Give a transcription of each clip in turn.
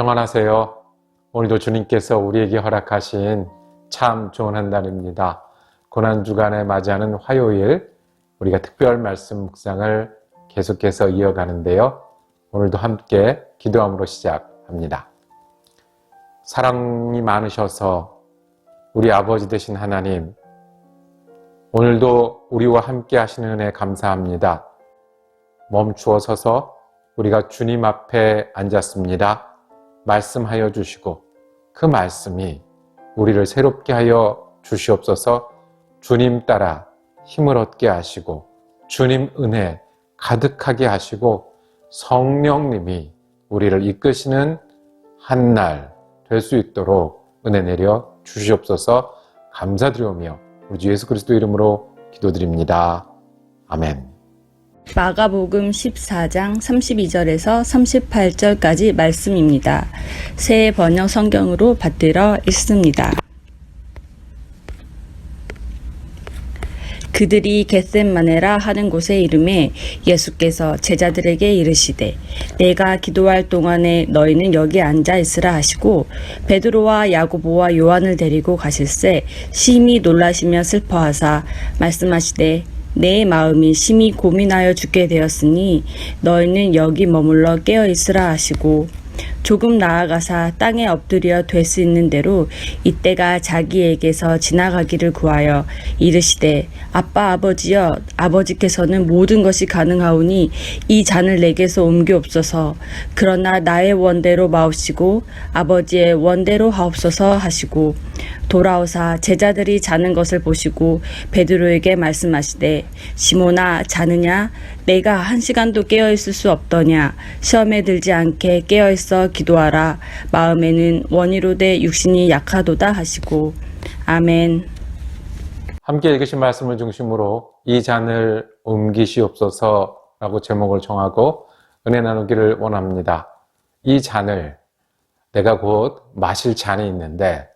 평안하세요. 오늘도 주님께서 우리에게 허락하신 참 좋은 한 날입니다. 고난주간에 맞이하는 화요일 우리가 특별 말씀 묵상을 계속해서 이어가는데요. 오늘도 함께 기도함으로 시작합니다. 사랑이 많으셔서 우리 아버지 되신 하나님, 오늘도 우리와 함께 하시는 은혜 감사합니다. 멈추어 서서 우리가 주님 앞에 앉았습니다. 말씀하여 주시고 그 말씀이 우리를 새롭게 하여 주시옵소서. 주님 따라 힘을 얻게 하시고 주님 은혜 가득하게 하시고 성령님이 우리를 이끄시는 한 날 될 수 있도록 은혜 내려 주시옵소서. 감사드리오며 우리 주 예수 그리스도 이름으로 기도드립니다. 아멘. 마가복음 14장 32절에서 38절까지 말씀입니다. 새 번역 성경으로 받들어 읽습니다. 그들이 겟셋마네라 하는 곳에 이르매 예수께서 제자들에게 이르시되 내가 기도할 동안에 너희는 여기 앉아 있으라 하시고 베드로와 야고보와 요한을 데리고 가실새 심히 놀라시며 슬퍼하사 말씀하시되 내 마음이 심히 고민하여 죽게 되었으니 너희는 여기 머물러 깨어 있으라 하시고 조금 나아가사 땅에 엎드려 될 수 있는 대로 이때가 자기에게서 지나가기를 구하여 이르시되 아빠 아버지여 아버지께서는 모든 것이 가능하오니 이 잔을 내게서 옮겨옵소서. 그러나 나의 원대로 마옵시고 아버지의 원대로 하옵소서 하시고 돌아오사 제자들이 자는 것을 보시고 베드로에게 말씀하시되 시몬아 자느냐 내가 1시간도 깨어있을 수 없더냐. 시험에 들지 않게 깨어있어 기도하라. 마음에는 원이로되 육신이 약하도다 하시고. 아멘. 함께 읽으신 말씀을 중심으로 이 잔을 옮기시옵소서라고 제목을 정하고 은혜 나누기를 원합니다. 이 잔을 내가 곧 마실 잔이 있는데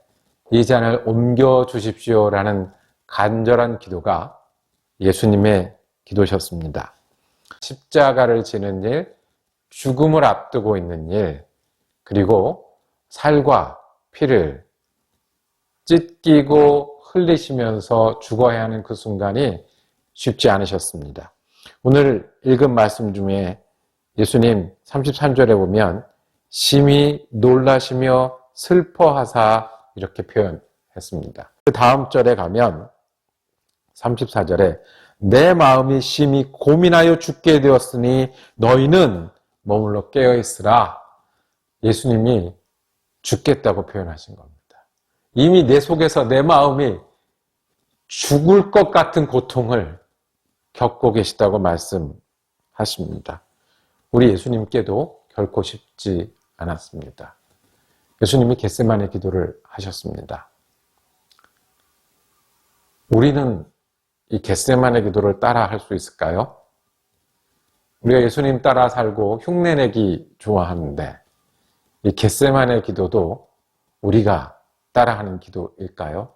이 잔을 옮겨 주십시오라는 간절한 기도가 예수님의 기도셨습니다. 십자가를 지는 일, 죽음을 앞두고 있는 일, 그리고 살과 피를 찢기고 흘리시면서 죽어야 하는 그 순간이 쉽지 않으셨습니다. 오늘 읽은 말씀 중에 예수님 33절에 보면 심히 놀라시며 슬퍼하사 이렇게 표현했습니다. 그 다음 절에 가면 34절에 내 마음이 심히 고민하여 죽게 되었으니 너희는 머물러 깨어있으라. 예수님이 죽겠다고 표현하신 겁니다. 이미 내 속에서 내 마음이 죽을 것 같은 고통을 겪고 계시다고 말씀하십니다. 우리 예수님께도 결코 쉽지 않았습니다. 예수님이 겟세마네 기도를 하셨습니다. 우리는 이 겟세마네 기도를 따라 할 수 있을까요? 우리가 예수님 따라 살고 흉내내기 좋아하는데 이 겟세마네 기도도 우리가 따라하는 기도일까요?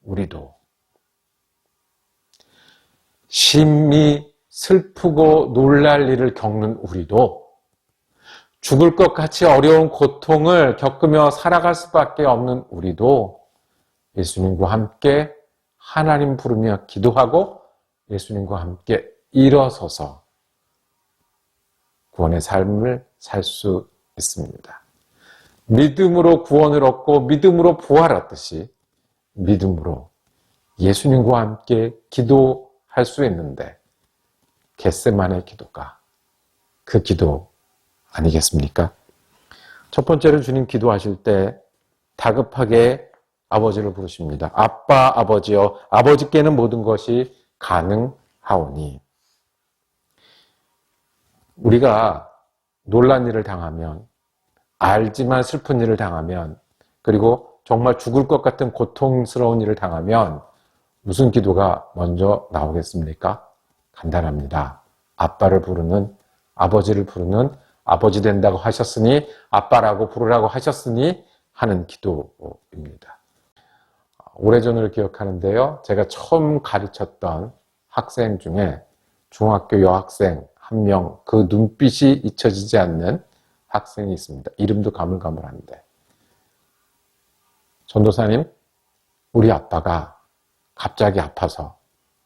우리도 심히 슬프고 놀랄 일을 겪는 우리도 죽을 것 같이 어려운 고통을 겪으며 살아갈 수밖에 없는 우리도 예수님과 함께 하나님 부르며 기도하고 예수님과 함께 일어서서 구원의 삶을 살 수 있습니다. 믿음으로 구원을 얻고 믿음으로 부활 얻듯이 믿음으로 예수님과 함께 기도할 수 있는데 겟세마네 기도가 그 기도 아니겠습니까? 첫 번째로 주님 기도하실 때 다급하게 아버지를 부르십니다. 아빠 아버지여 아버지께는 모든 것이 가능하오니. 우리가 놀란 일을 당하면 알지만 슬픈 일을 당하면 그리고 정말 죽을 것 같은 고통스러운 일을 당하면 무슨 기도가 먼저 나오겠습니까? 간단합니다. 아빠를 부르는 아버지를 부르는 아버지 된다고 하셨으니 아빠라고 부르라고 하셨으니 하는 기도입니다. 오래전을 기억하는데요. 제가 처음 가르쳤던 학생 중에 중학교 여학생 한 명, 그 눈빛이 잊혀지지 않는 학생이 있습니다. 이름도 가물가물한데. 전도사님, 우리 아빠가 갑자기 아파서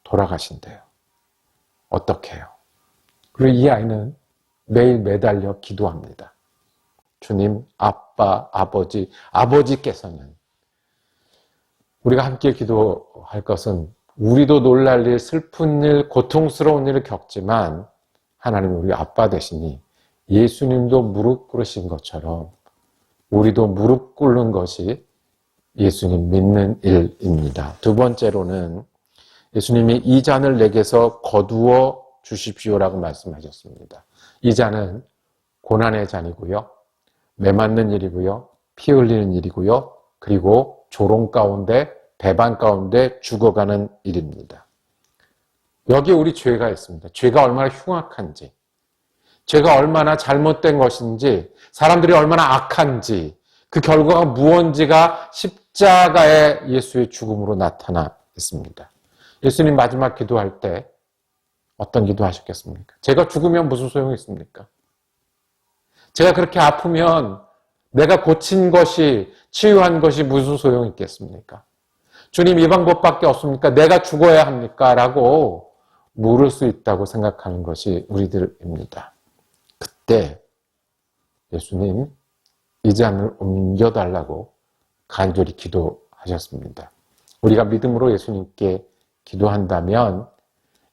돌아가신대요. 어떻게 해요? 그리고 이 아이는 매일 매달려 기도합니다. 주님, 아빠, 아버지께서는 우리가 함께 기도할 것은 우리도 놀랄 일, 슬픈 일, 고통스러운 일을 겪지만 하나님 우리 아빠 되시니 예수님도 무릎 꿇으신 것처럼 우리도 무릎 꿇는 것이 예수님 믿는 일입니다. 두 번째로는 예수님이 이 잔을 내게서 거두어 주십시오라고 말씀하셨습니다. 이 잔은 고난의 잔이고요. 매맞는 일이고요. 피 흘리는 일이고요. 그리고 조롱 가운데, 배반 가운데 죽어가는 일입니다. 여기에 우리 죄가 있습니다. 죄가 얼마나 흉악한지, 죄가 얼마나 잘못된 것인지, 사람들이 얼마나 악한지, 그 결과가 무언지가 십자가의 예수의 죽음으로 나타나 있습니다. 예수님 마지막 기도할 때 어떤 기도 하셨겠습니까? 제가 죽으면 무슨 소용이 있습니까? 제가 그렇게 아프면 내가 고친 것이, 치유한 것이 무슨 소용이 있겠습니까? 주님, 이 방법밖에 없습니까? 내가 죽어야 합니까? 라고 물을 수 있다고 생각하는 것이 우리들입니다. 그때 예수님 이 잔을 옮겨달라고 간절히 기도하셨습니다. 우리가 믿음으로 예수님께 기도한다면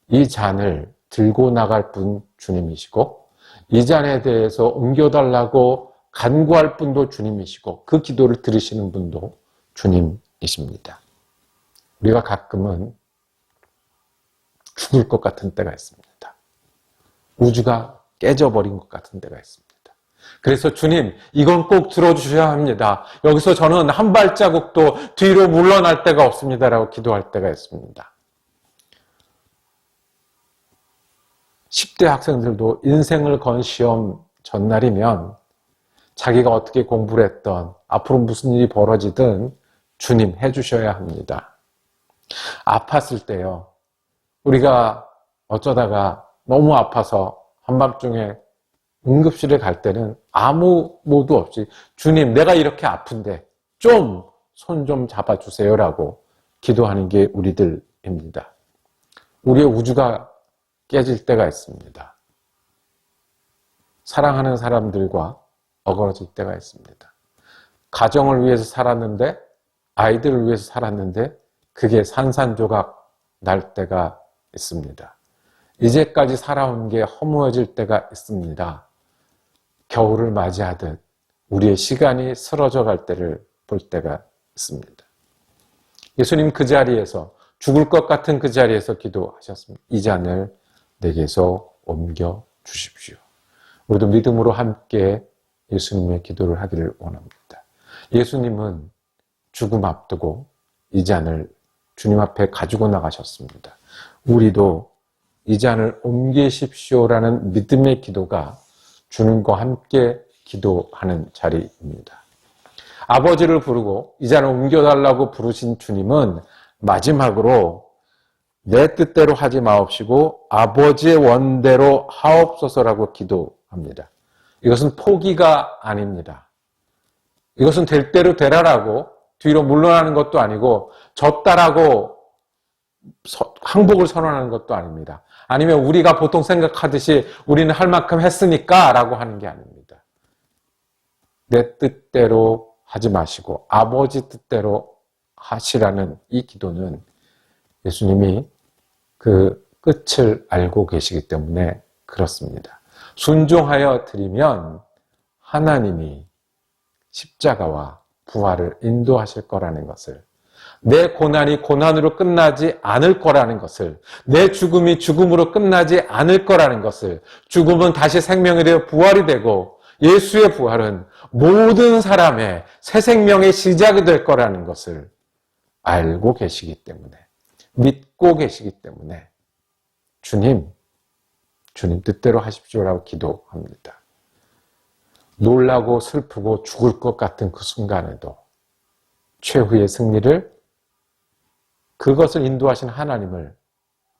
이 잔을 들고 나갈 분 주님이시고 이 잔에 대해서 옮겨달라고 간구할 분도 주님이시고 그 기도를 들으시는 분도 주님이십니다. 우리가 가끔은 죽을 것 같은 때가 있습니다. 우주가 깨져버린 것 같은 때가 있습니다. 그래서 주님, 이건 꼭 들어주셔야 합니다. 여기서 저는 한 발자국도 뒤로 물러날 때가 없습니다라고 기도할 때가 있습니다. 10대 학생들도 인생을 건 시험 전날이면 자기가 어떻게 공부를 했던 앞으로 무슨 일이 벌어지든 주님 해주셔야 합니다. 아팠을 때요. 우리가 어쩌다가 너무 아파서 한밤중에 응급실에 갈 때는 아무 모도 없이 주님 내가 이렇게 아픈데 좀 손 좀 잡아주세요라고 기도하는 게 우리들입니다. 우리의 우주가 깨질 때가 있습니다. 사랑하는 사람들과 어그러질 때가 있습니다. 가정을 위해서 살았는데 아이들을 위해서 살았는데 그게 산산조각 날 때가 있습니다. 이제까지 살아온 게 허무해질 때가 있습니다. 겨울을 맞이하듯 우리의 시간이 쓰러져 갈 때를 볼 때가 있습니다. 예수님 그 자리에서 죽을 것 같은 그 자리에서 기도하셨습니다. 이 잔을 내게서 옮겨 주십시오. 우리도 믿음으로 함께 예수님의 기도를 하기를 원합니다. 예수님은 죽음 앞두고 이 잔을 주님 앞에 가지고 나가셨습니다. 우리도 이 잔을 옮기십시오라는 믿음의 기도가 주님과 함께 기도하는 자리입니다. 아버지를 부르고 이 잔을 옮겨달라고 부르신 주님은 마지막으로 내 뜻대로 하지 마옵시고 아버지의 원대로 하옵소서라고 기도합니다. 이것은 포기가 아닙니다. 이것은 될 대로 되라라고 뒤로 물러나는 것도 아니고 졌다라고 항복을 선언하는 것도 아닙니다. 아니면 우리가 보통 생각하듯이 우리는 할 만큼 했으니까 라고 하는 게 아닙니다. 내 뜻대로 하지 마시고 아버지 뜻대로 하시라는 이 기도는 예수님이 그 끝을 알고 계시기 때문에 그렇습니다. 순종하여 드리면 하나님이 십자가와 부활을 인도하실 거라는 것을, 내 고난이 고난으로 끝나지 않을 거라는 것을, 내 죽음이 죽음으로 끝나지 않을 거라는 것을, 죽음은 다시 생명이 되어 부활이 되고 예수의 부활은 모든 사람의 새 생명의 시작이 될 거라는 것을 알고 계시기 때문에, 믿고 계시기 때문에 주님 뜻대로 하십시오라고 기도합니다. 놀라고 슬프고 죽을 것 같은 그 순간에도 최후의 승리를, 그것을 인도하신 하나님을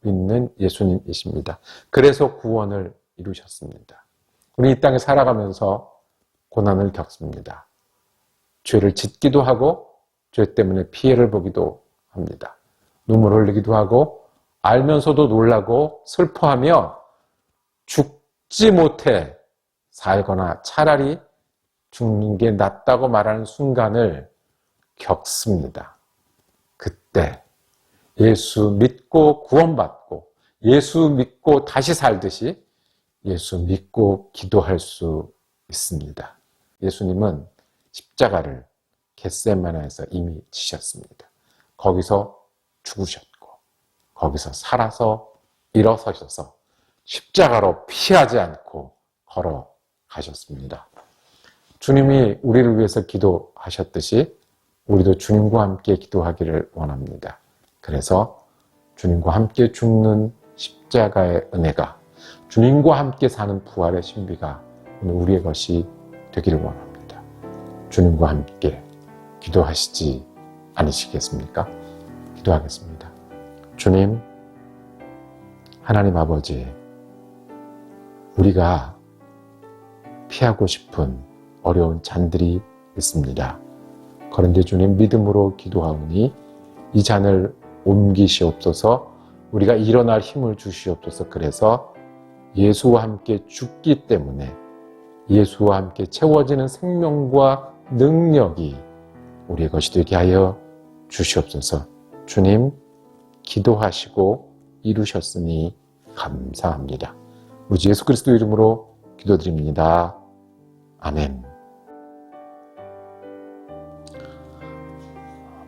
믿는 예수님이십니다. 그래서 구원을 이루셨습니다. 우리 이 땅에 살아가면서 고난을 겪습니다. 죄를 짓기도 하고 죄 때문에 피해를 보기도 합니다. 눈물 흘리기도 하고 알면서도 놀라고 슬퍼하며 죽지 못해 살거나 차라리 죽는 게 낫다고 말하는 순간을 겪습니다. 그때 예수 믿고 구원받고 예수 믿고 다시 살듯이 예수 믿고 기도할 수 있습니다. 예수님은 십자가를 겟세마네에서 이미 지셨습니다. 거기서 죽으셨고 거기서 살아서 일어서셔서 십자가로 피하지 않고 걸어가셨습니다. 주님이 우리를 위해서 기도하셨듯이 우리도 주님과 함께 기도하기를 원합니다. 그래서 주님과 함께 죽는 십자가의 은혜가 주님과 함께 사는 부활의 신비가 오늘 우리의 것이 되기를 원합니다. 주님과 함께 기도하시지 않으시겠습니까? 기도하겠습니다. 주님, 하나님 아버지, 우리가 피하고 싶은 어려운 잔들이 있습니다. 그런데 주님 믿음으로 기도하오니 이 잔을 옮기시옵소서. 우리가 일어날 힘을 주시옵소서. 그래서 예수와 함께 죽기 때문에 예수와 함께 채워지는 생명과 능력이 우리의 것이 되게 하여 주시옵소서. 주님, 기도하시고 이루셨으니 감사합니다. 우리 주 예수 그리스도 이름으로 기도드립니다. 아멘.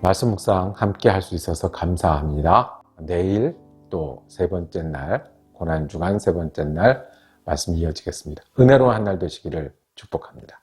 말씀 묵상 함께 할 수 있어서 감사합니다. 내일 또 세 번째 날, 고난주간 세 번째 날 말씀 이어지겠습니다. 은혜로운 한 날 되시기를 축복합니다.